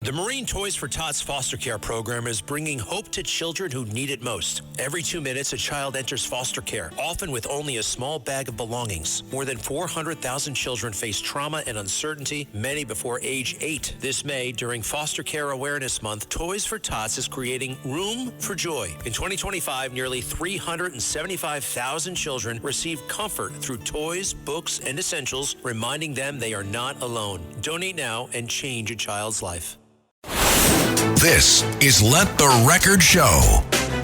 The Marine Toys for Tots foster care program is bringing hope to children who need it most. Every 2 minutes, a child enters foster care, often with only a small bag of belongings. More than 400,000 children face trauma and uncertainty, many before age 8. This May, during Foster Care Awareness Month, Toys for Tots is creating Room for Joy. In 2025, nearly 375,000 children received comfort through toys, books, and essentials, reminding them they are not alone. Donate now and change a child's life. This is Let the Record Show.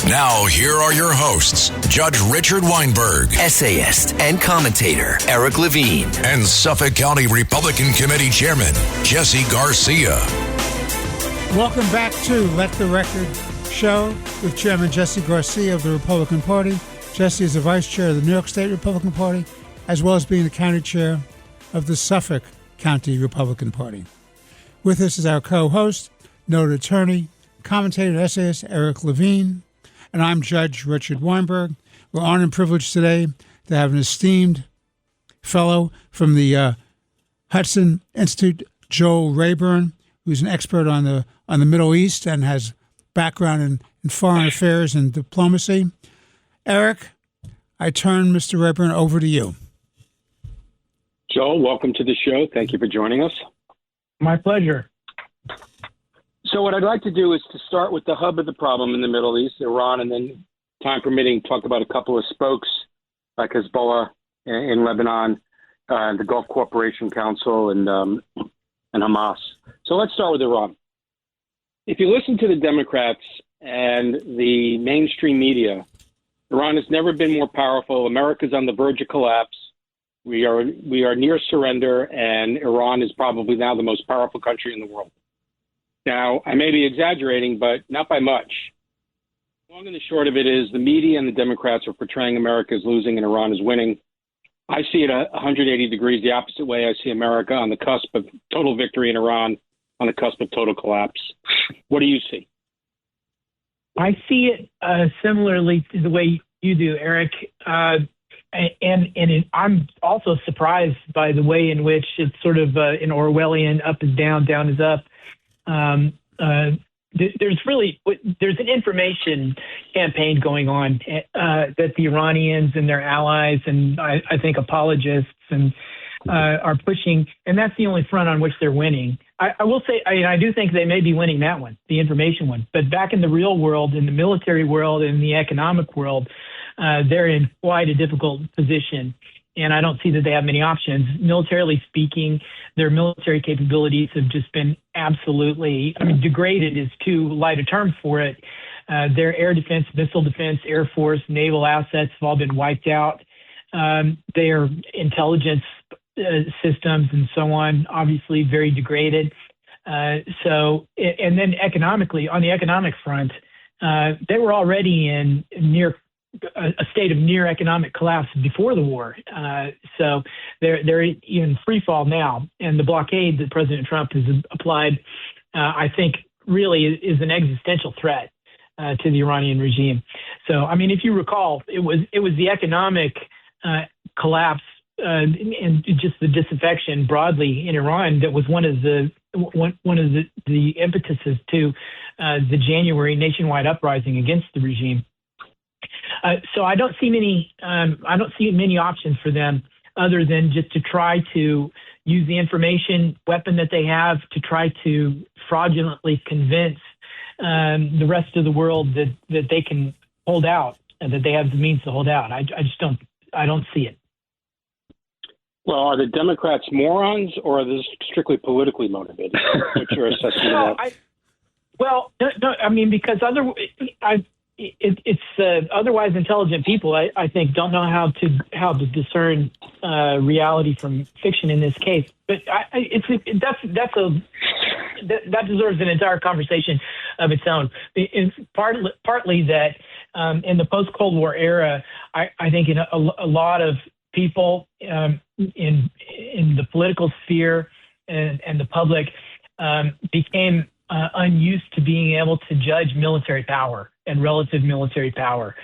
Now, here are your hosts, Judge Richard Weinberg, essayist and commentator Eric Levine, and Suffolk County Republican Committee Chairman Jesse Garcia. Welcome back to Let the Record Show with Chairman Jesse Garcia of the Republican Party. Jesse is the Vice Chair of the New York State Republican Party, as well as being the County Chair of the Suffolk County Republican Party. With us is our co-host, noted attorney, commentator, and essayist Eric Levine, and I'm Judge Richard Weinberg. We're honored and privileged today to have an esteemed fellow from the Hudson Institute, Joel Rayburn, who's an expert on the Middle East and has background in foreign affairs and diplomacy. Eric, I turn Mr. Rayburn over to you. Joel, welcome to the show. Thank you for joining us. My pleasure. So what I'd like to do is to start with the hub of the problem in the Middle East, Iran, and then, time permitting, talk about a couple of spokes like Hezbollah in Lebanon, the Gulf Cooperation Council, and Hamas. So let's start with Iran. If you listen to the Democrats and the mainstream media, Iran has never been more powerful. America's on the verge of collapse. We are near surrender, and Iran is probably now the most powerful country in the world. Now, I may be exaggerating, but not by much. Long and the short of it is the media and the Democrats are portraying America as losing and Iran as winning. I see it 180 degrees the opposite way. I see America on the cusp of total victory and Iran on the cusp of total collapse. What do you see? I see it similarly to the way you do, Eric. I'm also surprised by the way in which it's sort of an Orwellian up is down, down is up. There's an information campaign going on that the Iranians and their allies and I think apologists and are pushing, and that's the only front on which they're winning. I will say, I do think they may be winning that one, the information one, but back in the real world, in the military world, in the economic world, they're in quite a difficult position. And I don't see that they have many options. Militarily speaking, their military capabilities have just been absolutely, degraded is too light a term for it. Their air defense, missile defense, Air Force, naval assets have all been wiped out. Their intelligence systems and so on, obviously very degraded. And then economically, on the economic front, they were already in a state of near economic collapse before the war. So they're in free fall now. And the blockade that President Trump has applied, I think, really is an existential threat to the Iranian regime. So, if you recall, it was the economic collapse and just the disaffection broadly in Iran that was one of the impetuses to the January nationwide uprising against the regime. So I don't see many options for them other than just to try to use the information weapon that they have to try to fraudulently convince the rest of the world that they can hold out and that they have the means to hold out. I don't see it. Well, are the Democrats morons or are they strictly politically motivated? What's your assessment of that? Because it's otherwise intelligent people, I think, don't know how to discern reality from fiction in this case. But that deserves an entire conversation of its own. It's partly that in the post-Cold War era, I think in a lot of people in the political sphere and the public became unused to being able to judge military power. and relative military power.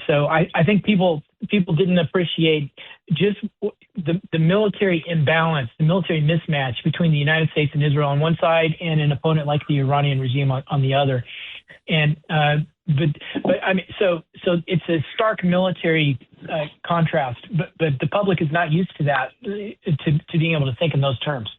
So I think people didn't appreciate just the military imbalance, the military mismatch between the United States and Israel on one side and an opponent like the Iranian regime on the other. And but I mean, so it's a stark military contrast. But the public is not used to that, to being able to think in those terms.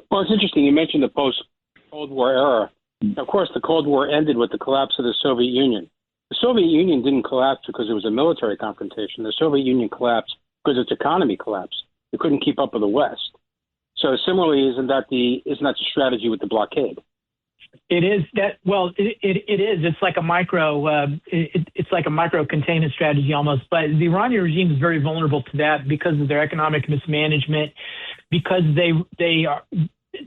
Well, it's interesting. You mentioned the post-Cold War era. Of course, the Cold War ended with the collapse of the Soviet Union. The Soviet Union didn't collapse because it was a military confrontation. The Soviet Union collapsed because its economy collapsed. It couldn't keep up with the West. So similarly, isn't that the strategy with the blockade? It is that. Well, it is. It's like a micro. It's like a micro containment strategy almost. But the Iranian regime is very vulnerable to that because of their economic mismanagement, because they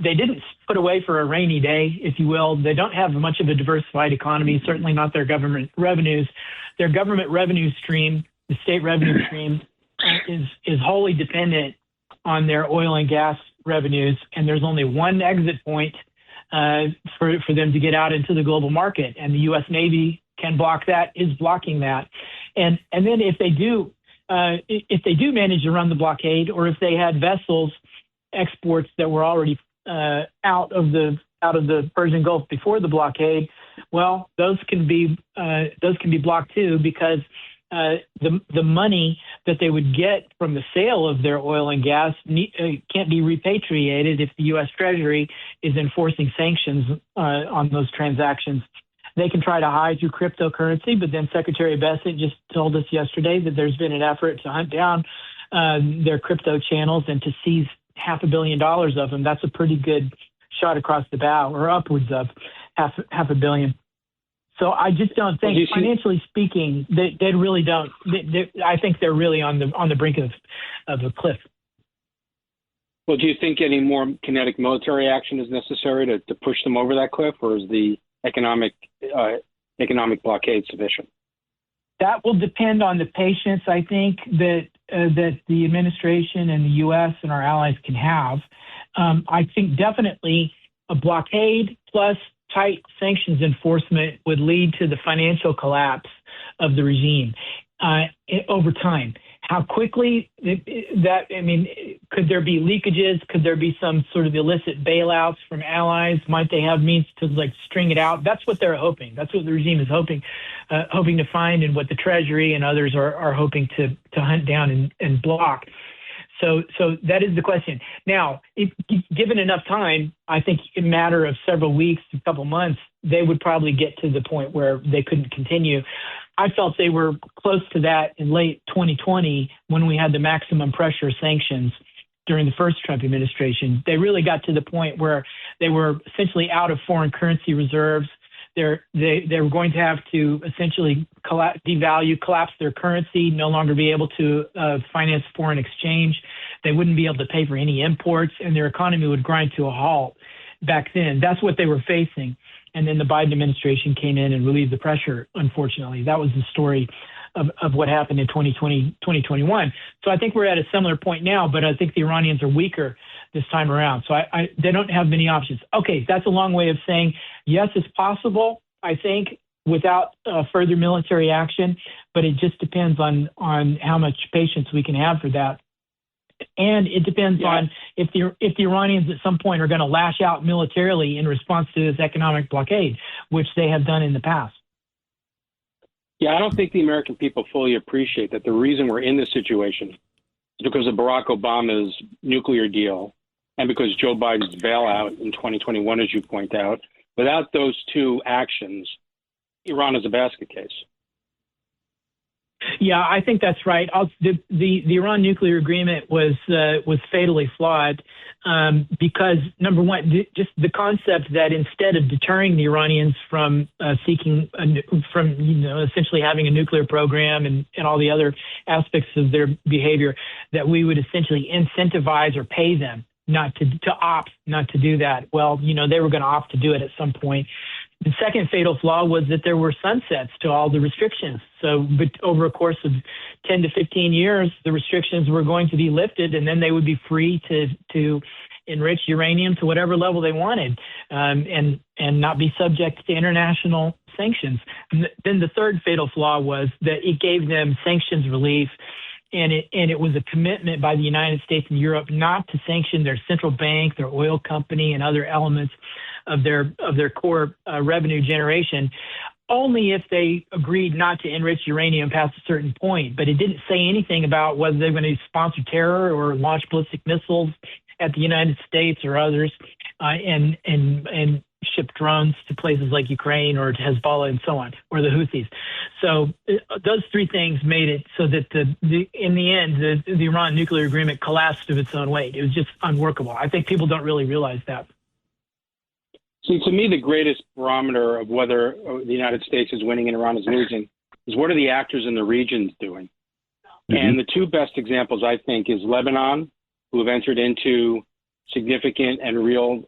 didn't put away for a rainy day, if you will. They don't have much of a diversified economy. Certainly not their government revenues. Their government revenue stream, the state revenue stream, is wholly dependent on their oil and gas revenues, and there's only one exit point for them to get out into the global market, and the U.S. Navy can block that, is blocking that, and then if they do manage to run the blockade, or if they had vessels exports that were already out of the Persian Gulf before the blockade, well, those can be blocked too, because the money that they would get from the sale of their oil and gas can't be repatriated if the U.S. Treasury is enforcing sanctions on those transactions. They can try to hide through cryptocurrency, but then Secretary Bessent just told us yesterday that there's been an effort to hunt down their crypto channels and to seize $500 million of them. That's a pretty good shot across the bow, or upwards of $500 million. So I just don't think, financially speaking, they really don't. I think they're really on the brink of a cliff. Well, do you think any more kinetic military action is necessary to push them over that cliff, or is the economic blockade sufficient? That will depend on the patience, I think, that the administration and the U.S. and our allies can have. I think definitely a blockade plus tight sanctions enforcement would lead to the financial collapse of the regime over time. How quickly could there be leakages? Could there be some sort of illicit bailouts from allies? Might they have means to string it out? That's what they're hoping. That's what the regime is hoping to find, and what the Treasury and others are hoping to hunt down and block. So that is the question. Now, if given enough time, I think in a matter of several weeks, a couple months, they would probably get to the point where they couldn't continue. I felt they were close to that in late 2020 when we had the maximum pressure sanctions during the first Trump administration. They really got to the point where they were essentially out of foreign currency reserves. They were going to have to essentially collapse their currency, no longer be able to finance foreign exchange. They wouldn't be able to pay for any imports, and their economy would grind to a halt back then. That's what they were facing. And then the Biden administration came in and relieved the pressure, unfortunately. That was the story of what happened in 2020, 2021. So I think we're at a similar point now, but I think the Iranians are weaker this time around. So they don't have many options. Okay, that's a long way of saying, yes, it's possible, I think, without further military action, but it just depends on how much patience we can have for that. And it depends on if the Iranians at some point are going to lash out militarily in response to this economic blockade, which they have done in the past. Yeah, I don't think the American people fully appreciate that the reason we're in this situation is because of Barack Obama's nuclear deal and because Joe Biden's bailout in 2021, as you point out. Without those two actions, Iran is a basket case. Yeah, I think that's right. The Iran nuclear agreement was fatally flawed because, number one, just the concept that instead of deterring the Iranians from essentially having a nuclear program and all the other aspects of their behavior, that we would essentially incentivize or pay them not to opt not to do that. Well, they were going to opt to do it at some point. The second fatal flaw was that there were sunsets to all the restrictions. So over a course of 10 to 15 years, the restrictions were going to be lifted, and then they would be free to enrich uranium to whatever level they wanted, and not be subject to international sanctions. And then the third fatal flaw was that it gave them sanctions relief, and it was a commitment by the United States and Europe not to sanction their central bank, their oil company, and other elements of their core revenue generation, only if they agreed not to enrich uranium past a certain point. But it didn't say anything about whether they're going to sponsor terror or launch ballistic missiles at the United States or others, and ship drones to places like Ukraine or to Hezbollah and so on, or the Houthis. So those three things made it so that in the end, the Iran nuclear agreement collapsed of its own weight. It was just unworkable. I think people don't really realize that. See, to me, the greatest barometer of whether the United States is winning and Iran is losing is what are the actors in the regions doing? Mm-hmm. And the two best examples, I think, is Lebanon, who have entered into significant and real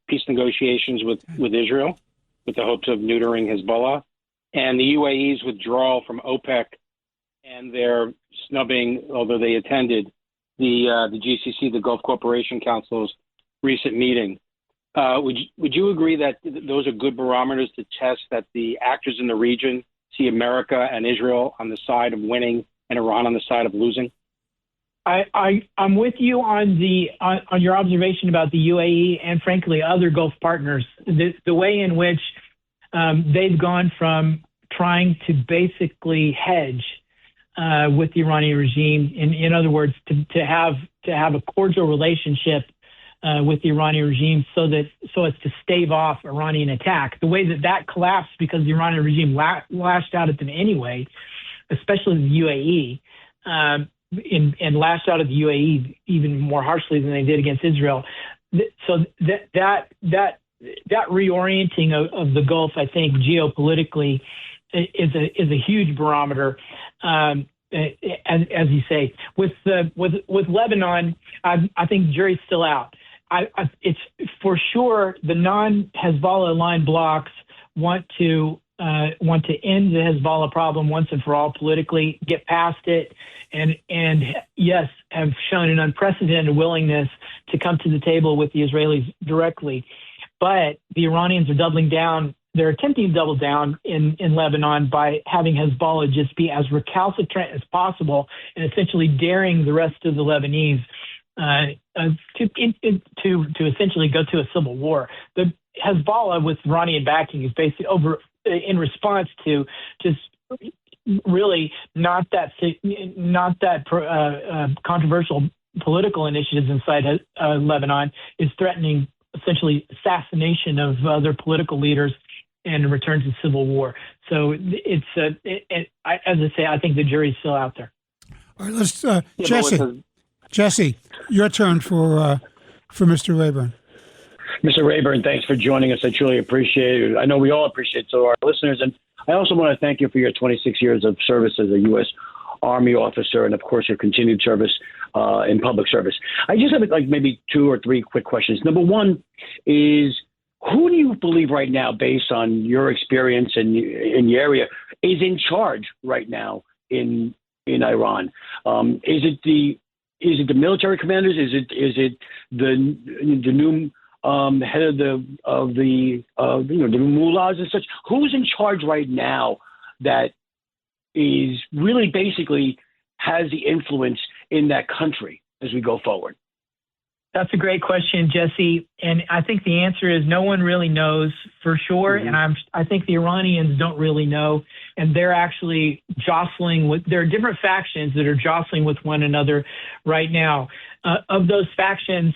peace negotiations with Israel with the hopes of neutering Hezbollah, and the UAE's withdrawal from OPEC and their snubbing, although they attended the GCC, the Gulf Cooperation Council's recent meeting. Would you agree that those are good barometers to test that the actors in the region see America and Israel on the side of winning and Iran on the side of losing? I'm with you on your observation about the UAE and, frankly, other Gulf partners. The way in which they've gone from trying to basically hedge with the Iranian regime, in other words, to have a cordial relationship with the Iranian regime so as to stave off Iranian attack. The way that collapsed because the Iranian regime lashed out at them anyway, especially the UAE. And lashed out at the UAE even more harshly than they did against Israel. So that reorienting of the Gulf, I think, geopolitically, is a huge barometer. As you say, with Lebanon, I think the jury's still out. It's for sure the non-Hezbollah aligned blocs want to end the Hezbollah problem once and for all politically, get past it, and yes, have shown an unprecedented willingness to come to the table with the Israelis directly. But the Iranians are doubling down. They're attempting to double down in Lebanon by having Hezbollah just be as recalcitrant as possible and essentially daring the rest of the Lebanese to essentially go to a civil war. The Hezbollah with Iranian backing is basically in response to just really not that controversial political initiatives inside Lebanon, is threatening essentially assassination of other political leaders and a return to civil war. So as I say, I think the jury's still out there. All right, let's Jesse, your turn for Mr. Rayburn. Mr. Rayburn, thanks for joining us. I truly appreciate it. I know we all appreciate it, so our listeners. And I also want to thank you for your 26 years of service as a U.S. Army officer and, of course, your continued service in public service. I just have maybe two or three quick questions. Number one is, who do you believe right now, based on your experience in the area, is in charge right now in Iran? Is it the military commanders? Is it the new head of the mullahs and such? Who's in charge right now that is really basically has the influence in that country as we go forward? That's a great question, Jesse. And I think the answer is no one really knows for sure. Mm-hmm. And I think the Iranians don't really know. And they're actually jostling there are different factions that are jostling with one another right now. Of those factions,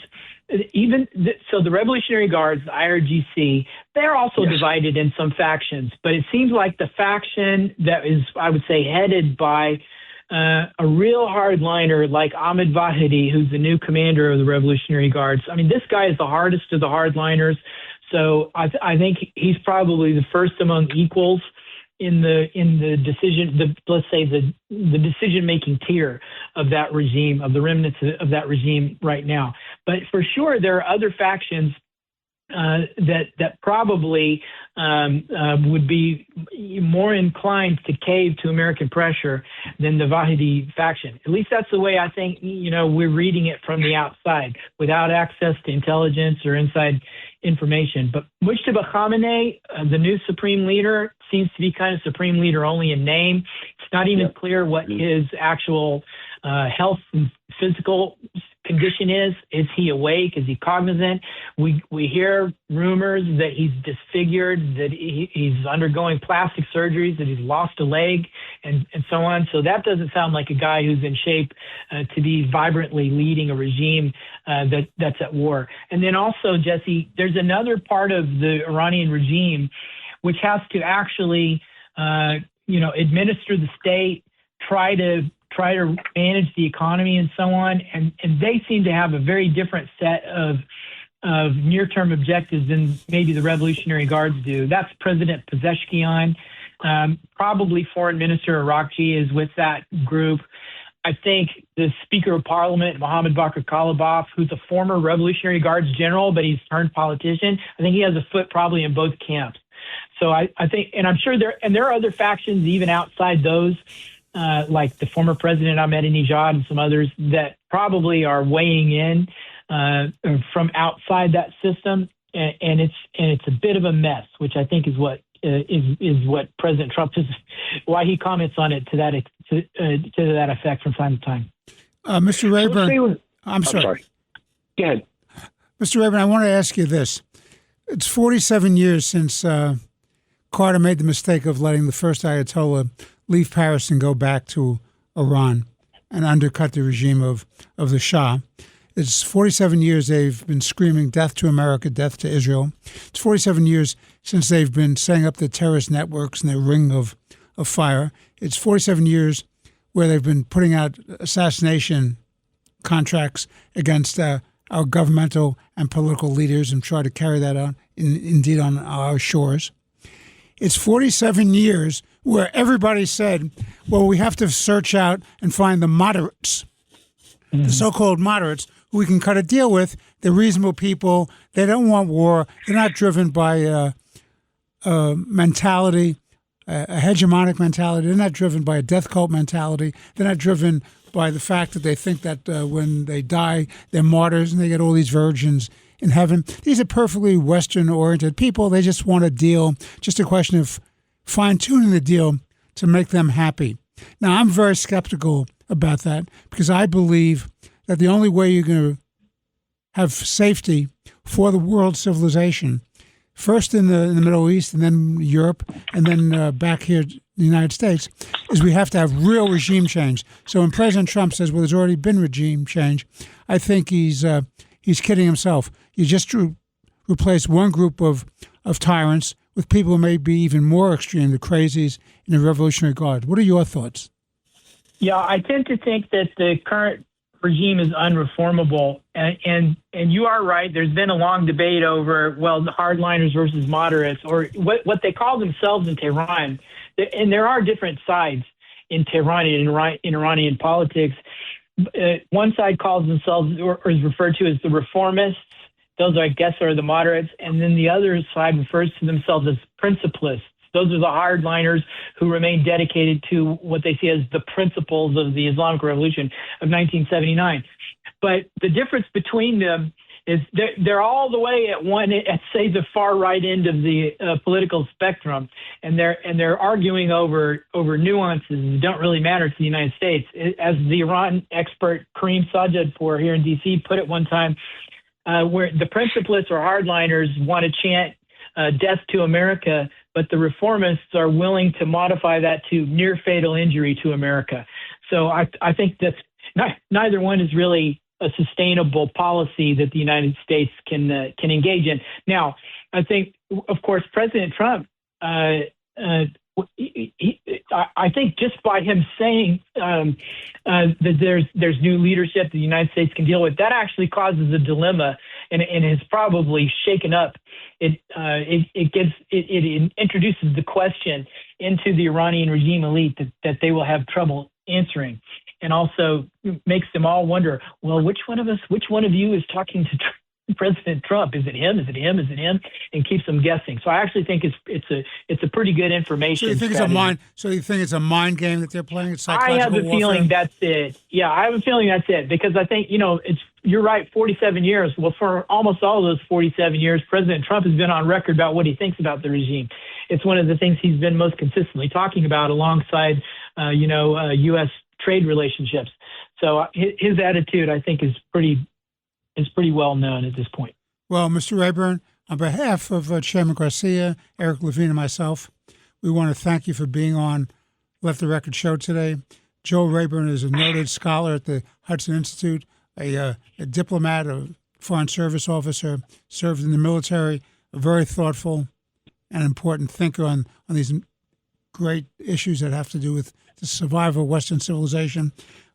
so the Revolutionary Guards, the IRGC, they're also divided in some factions. But it seems like the faction that is, I would say, headed by a real hardliner like Ahmed Vahidi, who's the new commander of the Revolutionary Guards. I mean, this guy is the hardest of the hardliners. So I think he's probably the first among equals in the decision, let's say the decision-making tier of that regime, of the remnants of that regime right now. But for sure, there are other factions that probably would be more inclined to cave to American pressure than the Wahidi faction. At least that's the way I think, we're reading it from the outside without access to intelligence or inside information. But Mujtaba Khamenei, the new supreme leader, seems to be kind of supreme leader only in name. It's not even clear what his actual health and physical condition is. Is he awake? Is he cognizant? We hear rumors that he's disfigured, that he's undergoing plastic surgeries, that he's lost a leg, and so on. So that doesn't sound like a guy who's in shape to be vibrantly leading a regime that's at war. And then also, Jesse, there's another part of the Iranian regime which has to actually, administer the state, try to manage the economy and so on. And they seem to have a very different set of near-term objectives than maybe the Revolutionary Guards do. That's President Pezeshkian. Probably Foreign Minister Arakchi is with that group. I think the Speaker of Parliament, Mohammad Bakr Kalibaf, who's a former Revolutionary Guards general, but he's turned politician, I think he has a foot probably in both camps. So I think, and I'm sure there are other factions even outside those, like the former President Ahmadinejad and some others that probably are weighing in from outside that system, and it's a bit of a mess, which I think is what President Trump is, why he comments on it to that effect from time to time. Mr. Rayburn, I'm sorry. Go ahead. Mr. Rayburn, I want to ask you this. It's 47 years since Carter made the mistake of letting the first Ayatollah leave Paris and go back to Iran and undercut the regime of the Shah. It's 47 years they've been screaming death to America, death to Israel. It's 47 years since they've been setting up the terrorist networks and their ring of fire. It's 47 years where they've been putting out assassination contracts against our governmental and political leaders and try to carry that on, indeed, on our shores. It's 47 years where everybody said, well, we have to search out and find the moderates, the so-called moderates, who we can cut a deal with. They're reasonable people. They don't want war. They're not driven by a mentality, a hegemonic mentality. They're not driven by a death cult mentality. They're not driven by the fact that they think that when they die, they're martyrs and they get all these virgins in heaven. These are perfectly Western-oriented people. They just want a deal, just a question of fine-tuning the deal to make them happy. Now, I'm very skeptical about that because I believe that the only way you're going to have safety for the world civilization, first in the Middle East and then Europe and then back here in the United States, is we have to have real regime change. So when President Trump says, well, there's already been regime change, I think he's kidding himself. You just replace one group of tyrants with people who may be even more extreme, the crazies in the Revolutionary Guard. What are your thoughts? Yeah, I tend to think that the current regime is unreformable. And you are right. There's been a long debate over, well, the hardliners versus moderates, or what they call themselves in Tehran. And there are different sides in Tehran and in Iranian politics. One side calls themselves, or is referred to as the reformists. Those, I guess, are the moderates. And then the other side refers to themselves as principalists. Those are the hardliners who remain dedicated to what they see as the principles of the Islamic Revolution of 1979. But the difference between them is they're all the way at say the far right end of the political spectrum, and they're arguing over nuances that don't really matter to the United States. As the Iran expert Kareem Sajadpour here in D.C. put it one time, where the principalists or hardliners want to chant death to America, but the reformists are willing to modify that to near fatal injury to America. So I think that neither one is really a sustainable policy that the United States can engage in. Now, I think, of course, President Trump, I think just by him saying that there's new leadership that the United States can deal with, that actually causes a dilemma and has probably shaken up. It introduces the question into the Iranian regime elite that they will have trouble answering, and also makes them all wonder, well, which one of you is talking President Trump. Is it him? Is it him? Is it him? And keeps them guessing. So I actually think it's a pretty good information. So you think it's a mind game that they're playing? It's I have a feeling that's it. Yeah, I have a feeling that's it, because I think, you're right, 47 years. Well, for almost all of those 47 years, President Trump has been on record about what he thinks about the regime. It's one of the things he's been most consistently talking about alongside, U.S. trade relationships. So his attitude, I think, is pretty well known at this point. Well, Mr. Rayburn, on behalf of Chairman Garcia, Eric Levine, and myself, we want to thank you for being on Let the Record Show today. Joel Rayburn is a noted scholar at the Hudson Institute, a diplomat, a foreign service officer, served in the military, a very thoughtful and important thinker on these great issues that have to do with the survival of Western civilization.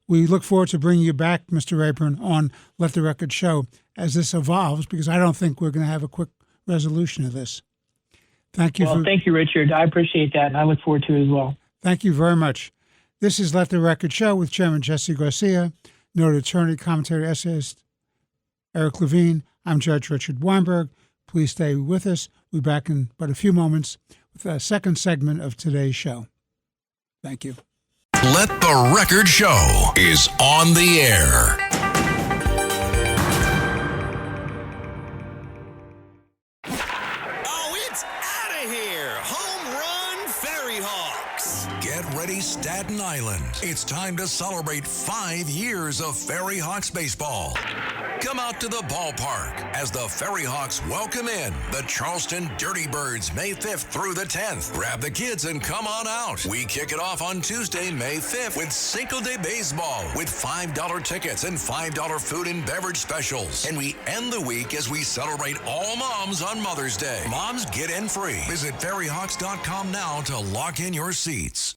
We look forward to bringing you back, Mr. Rayburn, on Let the Record Show as this evolves, because I don't think we're going to have a quick resolution of this. Thank you. Thank you, Richard. I appreciate that, and I look forward to it as well. Thank you very much. This is Let the Record Show with Chairman Jesse Garcia, noted attorney, commentator, essayist Eric Levine. I'm Judge Richard Weinberg. Please stay with us. We'll be back in but a few moments with a second segment of today's show. Thank you. Let the Record Show is on the air. Oh, it's out of here. Home run Ferry Hawks. Get ready, Staten Island. It's time to celebrate 5 years of Ferry Hawks baseball. Come out to the ballpark as the Ferry Hawks welcome in the Charleston Dirty Birds May 5th through the 10th. Grab the kids and come on out. We kick it off on Tuesday, May 5th with Cinco de Baseball with $5 tickets and $5 food and beverage specials. And we end the week as we celebrate all moms on Mother's Day. Moms get in free. Visit ferryhawks.com now to lock in your seats.